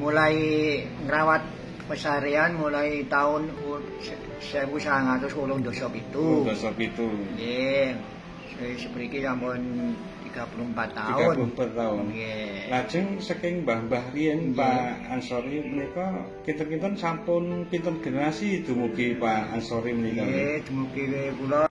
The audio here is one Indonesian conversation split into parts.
mulai ngrawat pesarian mulai tahun 1987. Nggih. Sepriki sampun 34 tahun. 34 tahun. Nggih. Lajeng saking mbah-mbah riyen Pak Ansori menika kinten-kinten sampun pinten generasi dumugi Pak Ansori menika? Nggih, dumugi kula.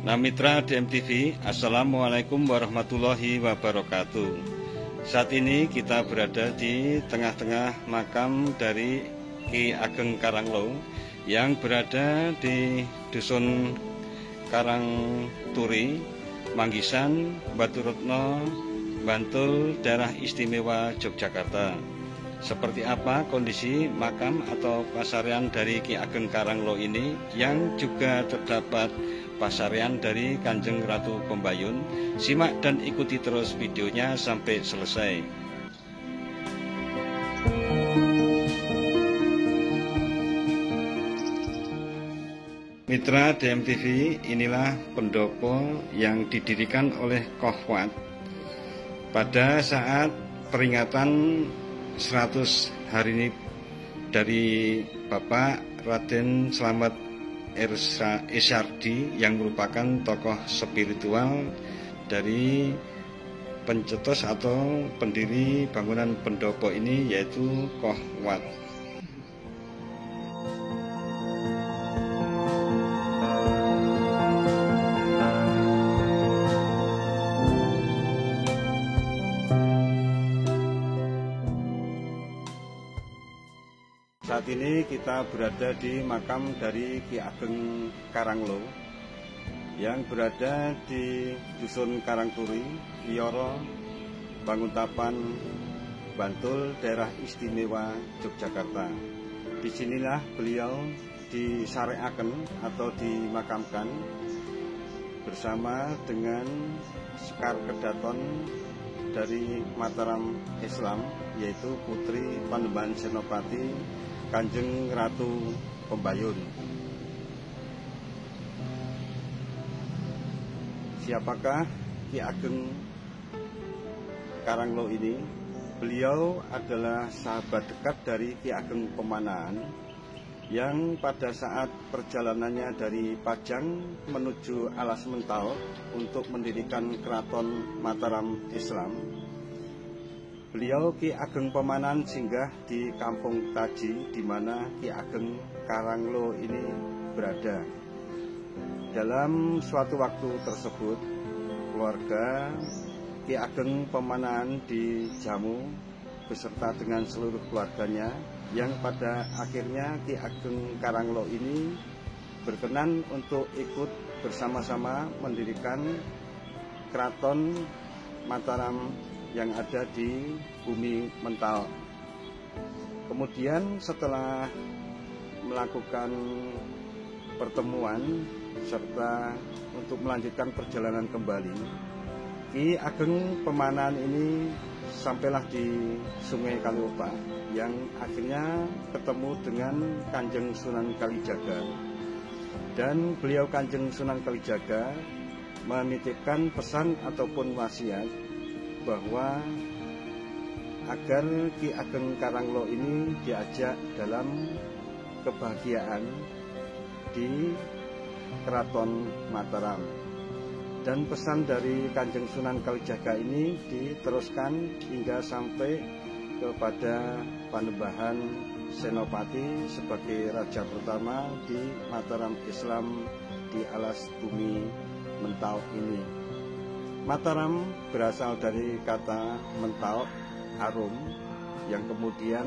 Nah, mitra DMTV, Assalamualaikum warahmatullahi wabarakatuh. Saat ini kita berada di tengah-tengah makam dari Ki Ageng Karanglo yang berada di Dusun Karangturi, Manggisan, Baturetno, Bantul, Daerah Istimewa Yogyakarta. Seperti apa kondisi makam atau pasarian dari Ki Ageng Karanglo ini yang juga terdapat pasarian dari Kanjeng Ratu Pembayun? Simak dan ikuti terus videonya sampai selesai. Mitra DMTV, inilah pendopo yang didirikan oleh Kohwat pada saat peringatan 100 hari dari Bapak Raden Slamet Isyardi yang merupakan tokoh spiritual dari pencetus atau pendiri bangunan pendopo ini, yaitu Kohwat. Saat ini kita berada di makam dari Ki Ageng Karanglo yang berada di Dusun Karangturi, Wioro, Banguntapan, Bantul, Daerah Istimewa Yogyakarta. Disinilah beliau disareaken atau dimakamkan bersama dengan Sekar Kedaton dari Mataram Islam, yaitu Putri Panembahan Senopati Kanjeng Ratu Pembayun. Siapakah Ki Ageng Karanglo ini? Beliau adalah sahabat dekat dari Ki Ageng Pemanahan yang pada saat perjalanannya dari Pajang menuju Alas Mentau untuk mendirikan Keraton Mataram Islam, beliau Ki Ageng Pemanahan singgah di Kampung Taji, di mana Ki Ageng Karanglo ini berada. Dalam suatu waktu tersebut, keluarga Ki Ageng Pemanahan dijamu beserta dengan seluruh keluarganya, yang pada akhirnya Ki Ageng Karanglo ini berkenan untuk ikut bersama-sama mendirikan Keraton Mataram yang ada di Bumi Mentau. Kemudian setelah melakukan pertemuan serta untuk melanjutkan perjalanan kembali, Ki Ageng Pemanahan ini sampailah di Sungai Kaliopa yang akhirnya ketemu dengan Kanjeng Sunan Kalijaga, dan beliau Kanjeng Sunan Kalijaga menitipkan pesan ataupun wasiat bahwa agar Ki Ageng Karanglo ini diajak dalam kebahagiaan di Keraton Mataram. Dan pesan dari Kanjeng Sunan Kalijaga ini diteruskan hingga sampai kepada Panembahan Senopati sebagai raja pertama di Mataram Islam di Alas Bumi Mentau ini. Mataram berasal dari kata mentau, arum, yang kemudian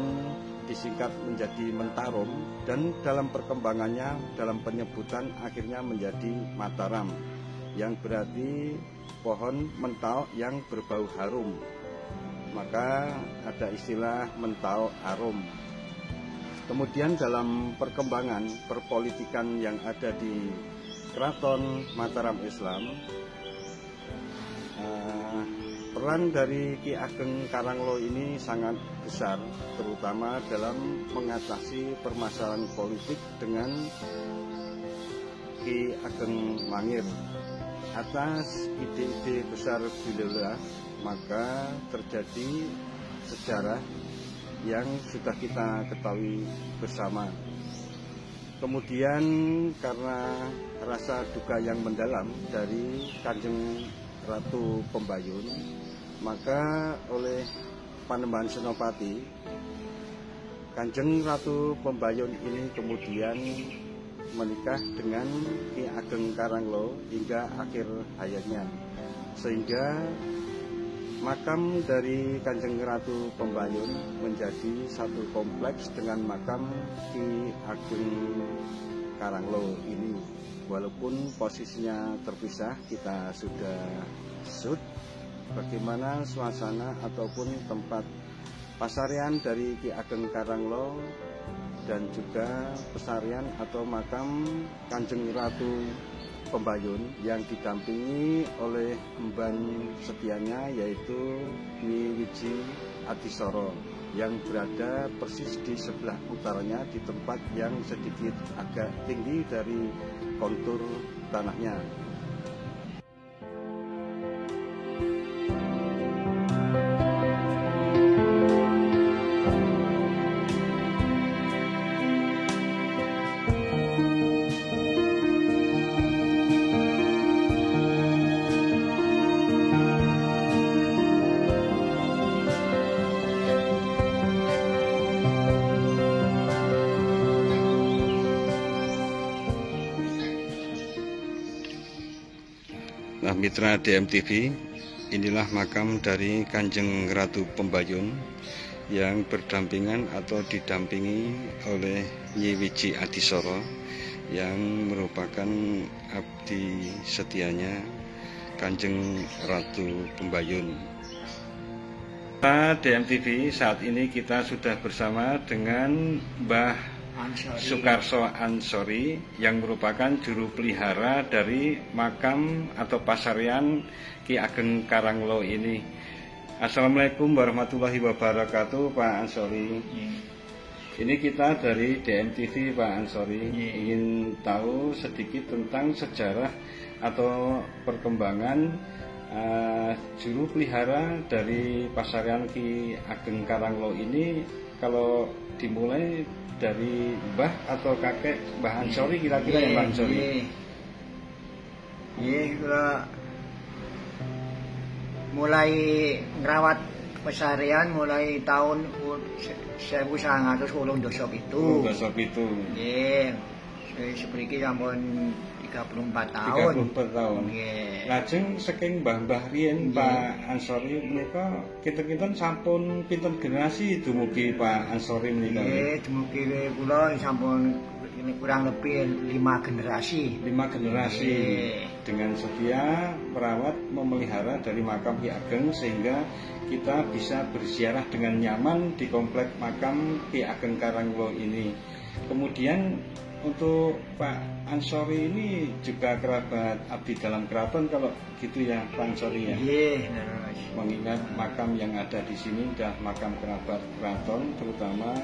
disingkat menjadi Mentarum, dan dalam perkembangannya dalam penyebutan akhirnya menjadi Mataram, yang berarti pohon mentau yang berbau harum. Maka ada istilah mentau arum. Kemudian dalam perkembangan perpolitikan yang ada di Keraton Mataram Islam, peran dari Ki Ageng Karanglo ini sangat besar, terutama dalam mengatasi permasalahan politik dengan Ki Ageng Mangir. Atas ide-ide besar beliau, maka terjadi sejarah yang sudah kita ketahui bersama. Kemudian karena rasa duka yang mendalam dari Kanjeng Ratu Pembayun, maka oleh Panembahan Senopati, Kanjeng Ratu Pembayun ini kemudian menikah dengan Ki Ageng Karanglo hingga akhir hayatnya, sehingga makam dari Kanjeng Ratu Pembayun menjadi satu kompleks dengan makam Ki Ageng Karanglo ini. Walaupun posisinya terpisah, kita sudah shoot bagaimana suasana ataupun tempat pasarian dari Ki Ageng Karanglo dan juga pesarian atau makam Kanjeng Ratu Pembayun yang didampingi oleh emban setianya, yaitu Nyi Wiji Adisoro, yang berada persis di sebelah utaranya di tempat yang sedikit agak tinggi dari kontur tanahnya. Nah, mitra DMTV, inilah makam dari Kanjeng Ratu Pembayun yang berdampingan atau didampingi oleh Nyi Wiji Adisoro yang merupakan abdi setianya Kanjeng Ratu Pembayun. DMTV, saat ini kita sudah bersama dengan Mbah Sukarso Ansori yang merupakan juru pelihara dari makam atau pasarian Ki Ageng Karanglo ini. Assalamualaikum warahmatullahi wabarakatuh, Pak Ansori. Ini kita dari DMTV, Pak Ansori, ingin tahu sedikit tentang sejarah atau perkembangan juru pelihara dari pasarian Ki Ageng Karanglo ini. Kalau dimulai dari mbah atau kakek Mbah Ansori, kira-kira ya Mbah Ansori? Iya, mulai ngerawat pesarian mulai tahun 1987. Nggih. Sepriki sampun 34 tahun. 34 tahun. Lajeng saking mbah-mbah riyen Pak Ansori menika kinten-kinten sampun pinten generasi dumugi Pak Ansori menika? Nggih, dumugi kula sampun ini kurang lebih 5 generasi. 5 generasi dengan setia merawat memelihara dari makam Ki Ageng sehingga kita bisa berziarah dengan nyaman di komplek makam Ki Ageng Karanglo ini. Kemudian untuk Pak Ansori ini juga kerabat abdi dalam keraton kalau gitu ya Pak Ansori ya? Iya. Mengingat makam yang ada di sini adalah makam kerabat keraton, terutama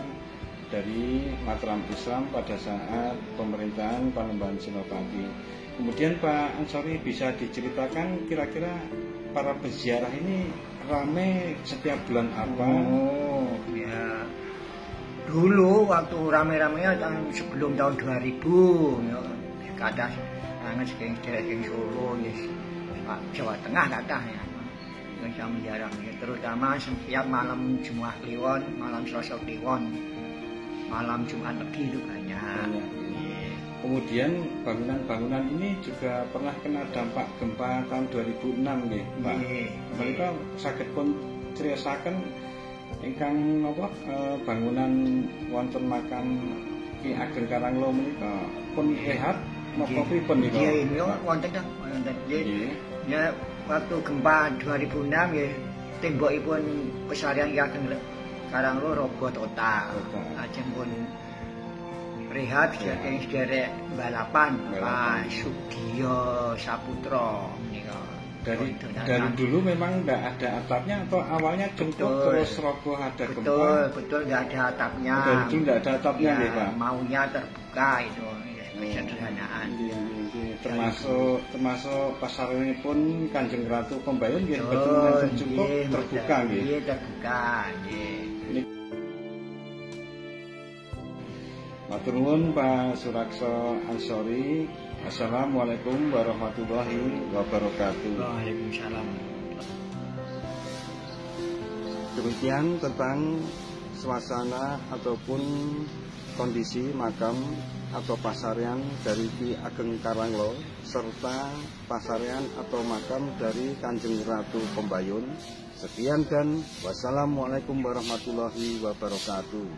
dari Mataram Islam pada saat pemerintahan Panembahan Senopati. Kemudian Pak Ansori bisa diceritakan kira-kira para peziarah ini rame setiap bulan apa? Oh ya. Dulu waktu rame-ramenya sebelum tahun 2000 ya, kata sangat saking Solo ya, Jawa Tengah kata ya, yang sama jarang ya, terutama setiap malam Jumat Kliwon, malam Selasa Kliwon, malam Jumat Legi itu banyak. Kemudian bangunan-bangunan ini juga pernah kena dampak gempa tahun 2006 nggih, Pak. Menika saged pun criosaken ingkang napa bangunan wonten makam Ki Ageng Karanglo menika pun rehat napa pripun niku? Nggih, wonten ta, wonten. Ya waktu gempa 2006 nggih tembokipun pesarian Ki Ageng Karanglo roboh total. Lajeng pun rehat saking sederek balapan Pak Sugiyo Saputra menika. Dari dulu memang tidak ada atapnya atau awalnya cungkup terus roboh ada gempa? Betul nggak ada atapnya. Dari dulu tidak ada atapnya ya, Pak. Maunya terbuka itu kesederhanaan. Termasuk pasar ini pun Kanjeng Ratu Pembayun nggih betul wonten cungkup terbuka nggih. Iya terbuka nggih. Matur nuwun Pak Surakso Ansori. Assalamualaikum warahmatullahi wabarakatuh. Waalaikumsalam. Demikian tentang suasana ataupun kondisi makam atau pasarian dari Ki Ageng Karanglo serta pasarian atau makam dari Kanjeng Ratu Pembayun. Sekian dan wassalamualaikum warahmatullahi wabarakatuh.